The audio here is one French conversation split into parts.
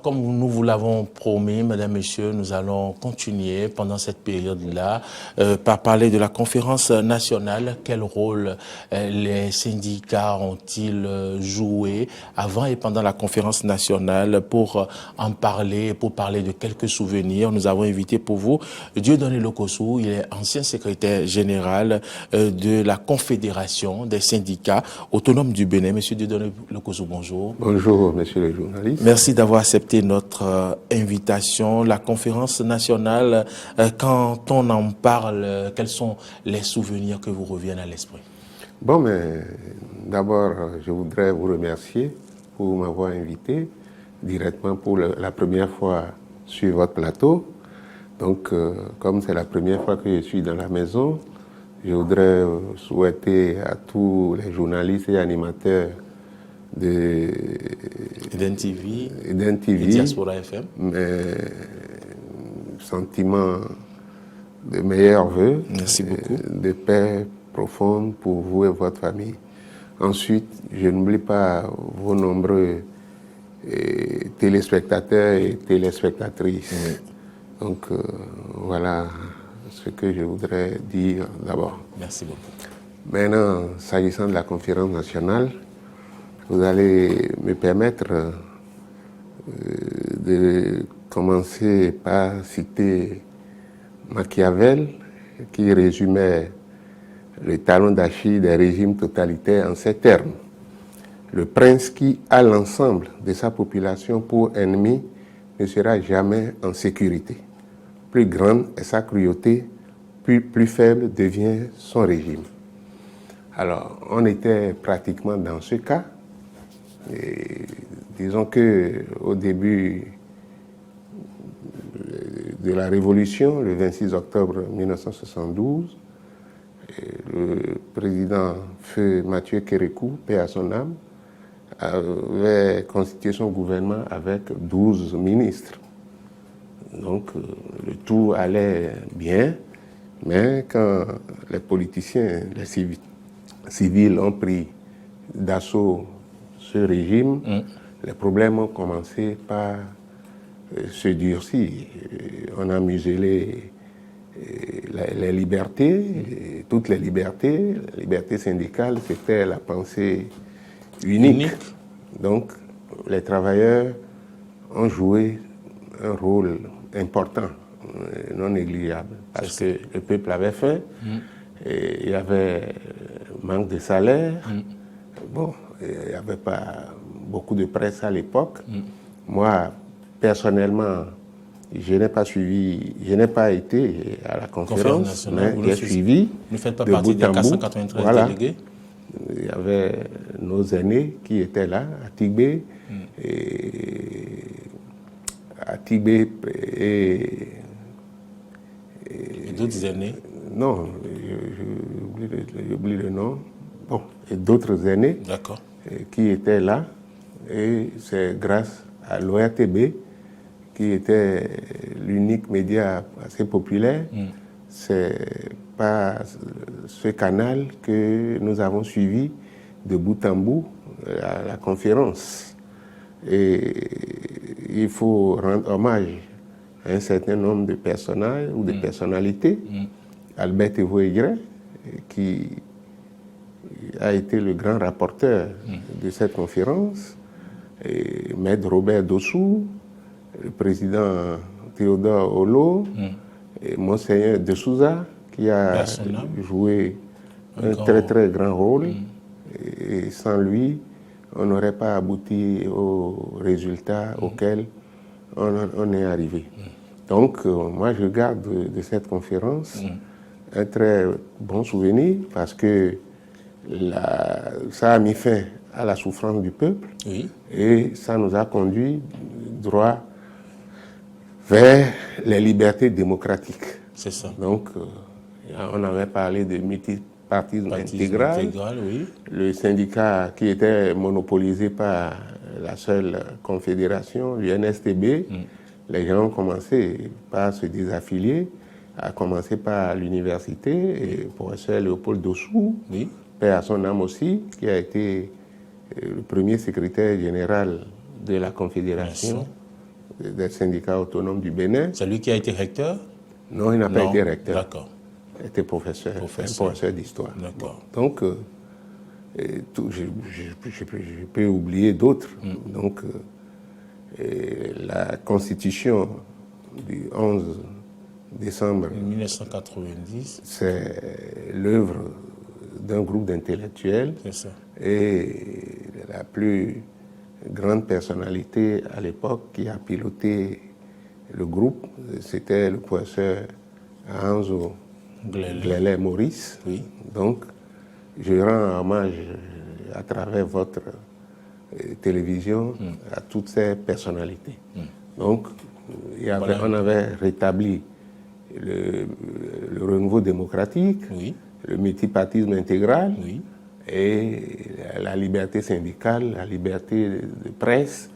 comme nous vous l'avons promis, mesdames, messieurs, nous allons continuer pendant cette période-là par parler de la conférence nationale. Quel rôle les syndicats ont-ils joué avant et pendant la conférence nationale? Pour en parler, pour parler de quelques souvenirs, nous avons invité pour vous Dieudonné Lokossou. Il est ancien secrétaire général de la Confédération des syndicats autonomes du Bénin. Monsieur Dieudonné Lokossou, bonjour. Bonjour, monsieur le journaliste. Merci d'avoir accepté notre invitation. La conférence nationale, quand on en parle, quels sont les souvenirs que vous reviennent à l'esprit? Bon, mais d'abord, je voudrais vous remercier pour m'avoir invité directement pour la première fois sur votre plateau. Donc, comme c'est la première fois que je suis dans la maison, je voudrais souhaiter à tous les journalistes et animateurs de Eden TV et Diaspora FM, sentiments de meilleurs vœux, merci beaucoup, de paix profonde pour vous et votre famille. Ensuite, je n'oublie pas vos nombreux téléspectateurs et téléspectatrices. Donc, voilà ce que je voudrais dire d'abord. Merci beaucoup. Maintenant, s'agissant de la conférence nationale, vous allez me permettre de commencer par citer Machiavel, qui résumait le talon d'Achille des régimes totalitaires en ces termes. Le prince qui a l'ensemble de sa population pour ennemi ne sera jamais en sécurité. Plus grande est sa cruauté, plus faible devient son régime. Alors, on était pratiquement dans ce cas. Et disons qu'au début de la Révolution, le 26 octobre 1972, le président feu Mathieu Kérékou, paix à son âme, avait constitué son gouvernement avec 12 ministres. Donc le tout allait bien, mais quand les politiciens, les civils ont pris d'assaut ce régime, les problèmes ont commencé par se durcir. On a muselé les libertés, toutes les libertés. La liberté syndicale, c'était la pensée unique. Donc, les travailleurs ont joué un rôle important, non négligeable, parce que le peuple avait faim, et il y avait manque de salaire. Bon, il n'y avait pas beaucoup de presse à l'époque. Moi, personnellement, je n'ai pas suivi, je n'ai pas été à la conférence, mais j'ai suivi. Ne faites pas partie des 493 délégués? Il y avait nos aînés qui étaient là, à Tigbé, et d'autres aînés? Non, j'oublie le nom. Bon, et d'autres aînés qui étaient là, et c'est grâce à l'ORTB, qui était l'unique média assez populaire. C'est par ce canal que nous avons suivi de bout en bout à la conférence. Et il faut rendre hommage à un certain nombre de personnages ou de personnalités. Albert Evoegre, qui a été le grand rapporteur de cette conférence, et Maître Robert Dossou, le président Théodore Olo, et Monseigneur de Souza, qui a joué un très grand rôle. Et sans lui, on n'aurait pas abouti aux résultats auxquels on est arrivé. Donc, moi, je garde de cette conférence un très bon souvenir, parce que ça a mis fin à la souffrance du peuple, et ça nous a conduit droit vers les libertés démocratiques. C'est ça. Donc, on avait parlé de multipartisme intégral. Le syndicat qui était monopolisé par la seule confédération, l'UNSTB, les gens ont commencé par se désaffilier, à commencer par l'université, et professeur Léopold Dossou, paix à son âme aussi, qui a été le premier secrétaire général de la confédération des syndicats autonomes du Bénin. C'est lui qui a été recteur? Non, il n'a pas été recteur. D'accord. Il était professeur d'histoire. D'accord. Donc, je peux oublier d'autres. Donc, la constitution du 11 décembre 1990, c'est l'œuvre d'un groupe d'intellectuels. C'est ça. Et la plus grande personnalité à l'époque qui a piloté le groupe, c'était le professeur Anzo Glélé Maurice. Oui. Donc, je rends hommage à travers votre télévision à toutes ces personnalités. Donc, on avait rétabli le renouveau démocratique, le multipartisme intégral, et la liberté syndicale, la liberté de presse,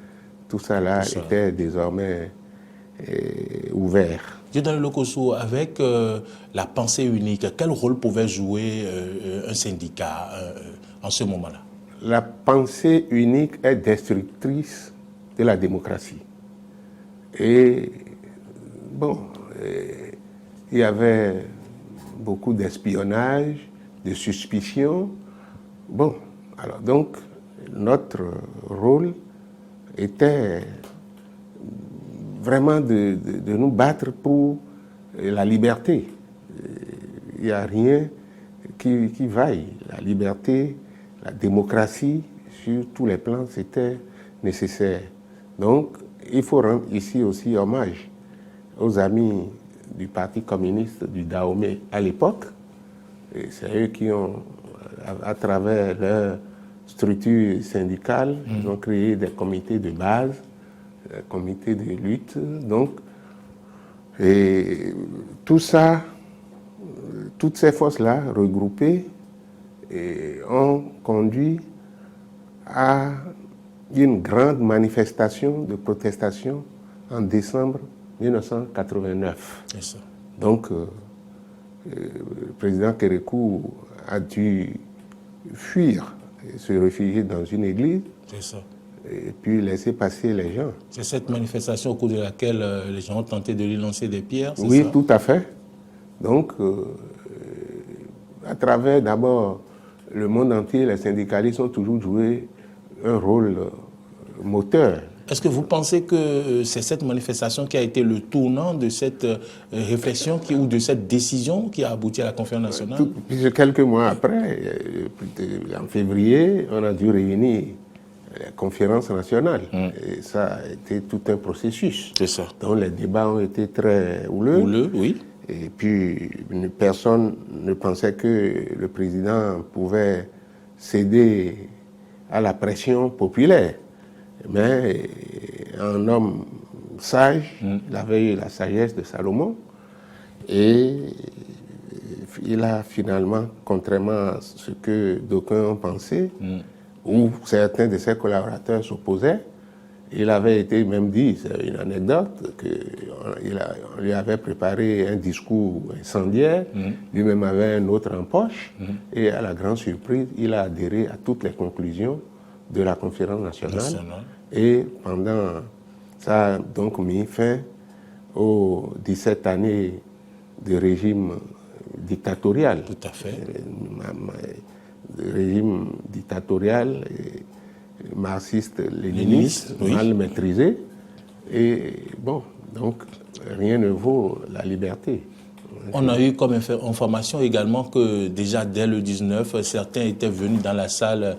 tout ça là était désormais ouvert. Dieudonné Lokosso, avec la pensée unique, quel rôle pouvait jouer un syndicat en ce moment-là? La pensée unique est destructrice de la démocratie. Et bon, il y avait beaucoup d'espionnage, de suspicion. Bon, alors donc, notre rôle était vraiment de nous battre pour la liberté. Il n'y a rien qui vaille. La liberté, la démocratie, sur tous les plans, c'était nécessaire. Donc, il faut rendre ici aussi hommage aux amis du Parti communiste du Dahomey à l'époque. C'est eux qui ont, à travers leur structure syndicale, ils ont créé des comités de base, des comités de lutte. Donc, et tout ça, toutes ces forces-là regroupées ont conduit à une grande manifestation de protestation en décembre 1989. C'est ça. Donc, le président Kérékou a dû fuir et se réfugier dans une église. C'est ça. Et puis laisser passer les gens. C'est cette manifestation au cours de laquelle les gens ont tenté de lui lancer des pierres, c'est oui, ça? Tout à fait. Donc, à travers d'abord le monde entier, les syndicalistes ont toujours joué un rôle moteur. Est-ce que vous pensez que c'est cette manifestation qui a été le tournant de cette réflexion ou de cette décision qui a abouti à la conférence nationale? Puisque quelques mois après, en février, on a dû réunir la conférence nationale. Et ça a été tout un processus. C'est ça. Donc les débats ont été très houleux. Houleux, oui. Et puis personne ne pensait que le président pouvait céder à la pression populaire. Mais un homme sage, il avait eu la sagesse de Salomon, et il a finalement, contrairement à ce que d'aucuns ont pensé, ou certains de ses collaborateurs s'opposaient, il avait été même dit, c'est une anecdote, qu'on lui avait préparé un discours incendiaire, lui-même avait un autre en poche, et à la grande surprise, il a adhéré à toutes les conclusions de la conférence nationale. Et pendant ça a donc mis fin aux 17 années de régime dictatorial. Tout à fait. De régime dictatorial et marxiste-léniniste, mal maîtrisé. Et bon, donc rien ne vaut la liberté. On a eu comme information également que déjà dès le 19, certains étaient venus dans la salle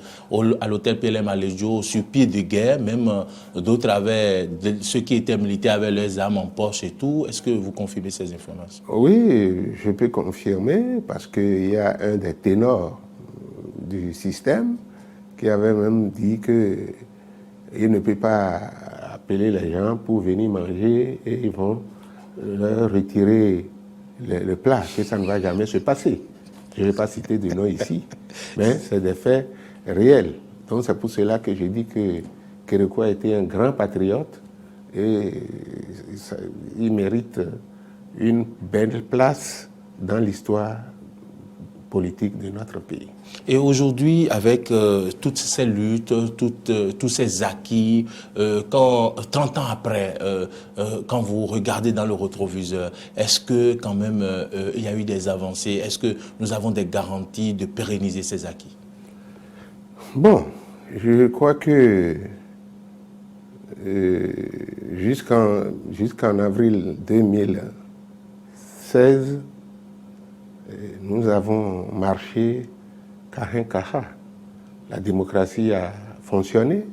à l'hôtel PLM à Lejo sur pied de guerre, même d'autres ceux qui étaient militaires avaient leurs armes en poche et tout. Est-ce que vous confirmez ces informations? Oui, je peux confirmer parce qu'il y a un des ténors du système qui avait même dit qu'il ne peut pas appeler les gens pour venir manger et ils vont leur retirer le plat, que ça ne va jamais se passer. Je ne vais pas citer de nom ici, mais c'est des faits réels. Donc c'est pour cela que je dis que Kérékou a été un grand patriote et il mérite une belle place dans l'histoire politique de notre pays. Et aujourd'hui, avec toutes ces luttes, tous ces acquis, 30 ans après, quand vous regardez dans le rétroviseur, est-ce que quand même il y a eu des avancées? Est-ce que nous avons des garanties de pérenniser ces acquis? Bon, je crois que jusqu'en avril 2016, nous avons marché cahin-caha. La démocratie a fonctionné.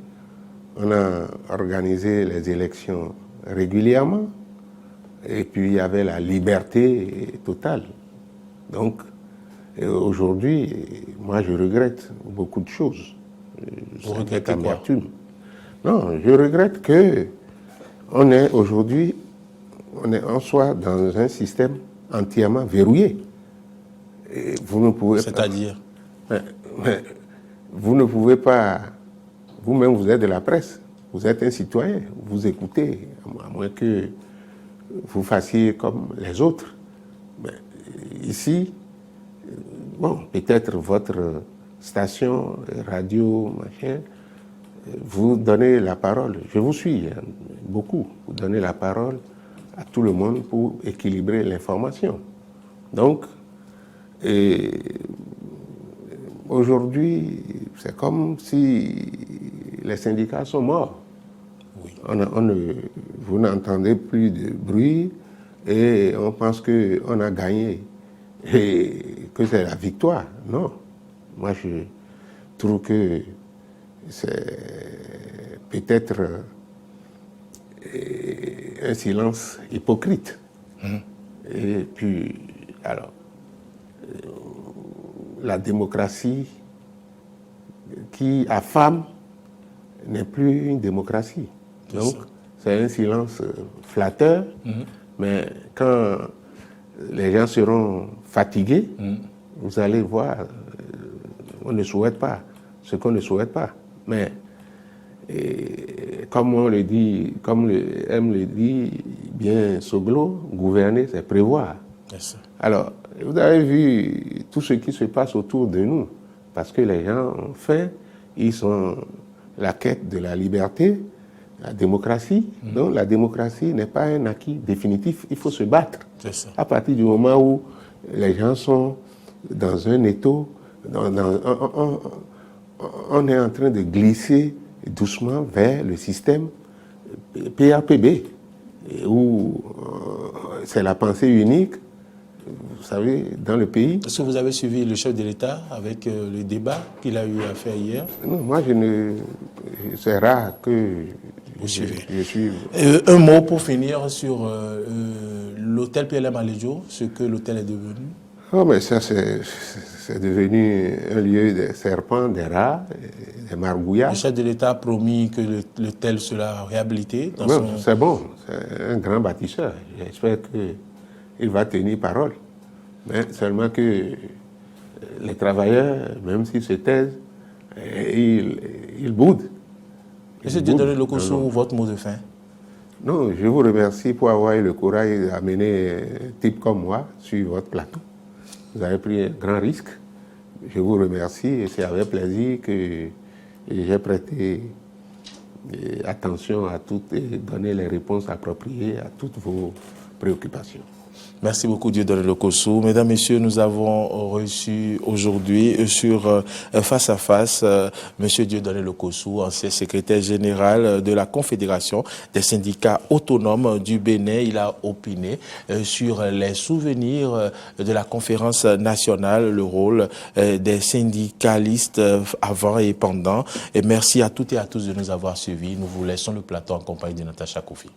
On a organisé les élections régulièrement. Et puis il y avait la liberté totale. Donc aujourd'hui, moi je regrette beaucoup de choses. Vous regrettez quoi? Non, je regrette que on est aujourd'hui, on soit dans un système entièrement verrouillé. Et vous ne pouvez C'est-à-dire? Mais vous ne pouvez pas, vous-même vous êtes de la presse, vous êtes un citoyen, vous écoutez, à moins que vous fassiez comme les autres. Mais ici, bon, peut-être votre station, radio, machin, vous donnez la parole, je vous suis beaucoup, vous donnez la parole à tout le monde pour équilibrer l'information. Donc, aujourd'hui, c'est comme si les syndicats sont morts. Oui. Vous n'entendez plus de bruit et on pense qu'on a gagné et que c'est la victoire. Non. Moi, je trouve que c'est peut-être un silence hypocrite. Et puis, alors, la démocratie qui affame n'est plus une démocratie. Donc, c'est un silence flatteur, mais quand les gens seront fatigués, vous allez voir, on ne souhaite pas ce qu'on ne souhaite pas. Mais, comme on le dit, comme aime le dit bien Soglo, gouverner, c'est prévoir. Alors, vous avez vu tout ce qui se passe autour de nous, parce que les gens ont faim, ils sont la quête de la liberté, la démocratie. Donc la démocratie n'est pas un acquis définitif, il faut se battre. À partir du moment où les gens sont dans un étau, on est en train de glisser doucement vers le système PAPB, où c'est la pensée unique. Vous savez, dans le pays. Est-ce que vous avez suivi le chef de l'État avec le débat qu'il a eu à faire hier? Non, moi c'est rare que vous suivez. Je suive. Un mot pour finir sur l'hôtel PLM Alédio, ce que l'hôtel est devenu. Oh, mais ça, c'est devenu un lieu des serpents, des rats, des margouillards. Le chef de l'État a promis que l'hôtel sera réhabilité. C'est bon, c'est un grand bâtisseur. J'espère qu'il va tenir parole. Mais seulement que les travailleurs, même s'ils se taisent, ils boudent. Monsieur Dieudonné Lokossou, votre mot de fin? Non, je vous remercie pour avoir eu le courage d'amener un type comme moi sur votre plateau. Vous avez pris un grand risque. Je vous remercie et c'est avec plaisir que j'ai prêté attention à toutes et donné les réponses appropriées à toutes vos préoccupations. Merci beaucoup Dieudonné Lokossou. Mesdames, Messieurs, nous avons reçu aujourd'hui sur Face à Face Monsieur Dieudonné Lokossou, ancien secrétaire général de la Confédération des syndicats autonomes du Bénin. Il a opiné sur les souvenirs de la conférence nationale, le rôle des syndicalistes avant et pendant. Et merci à toutes et à tous de nous avoir suivis. Nous vous laissons le plateau en compagnie de Natacha Kofi.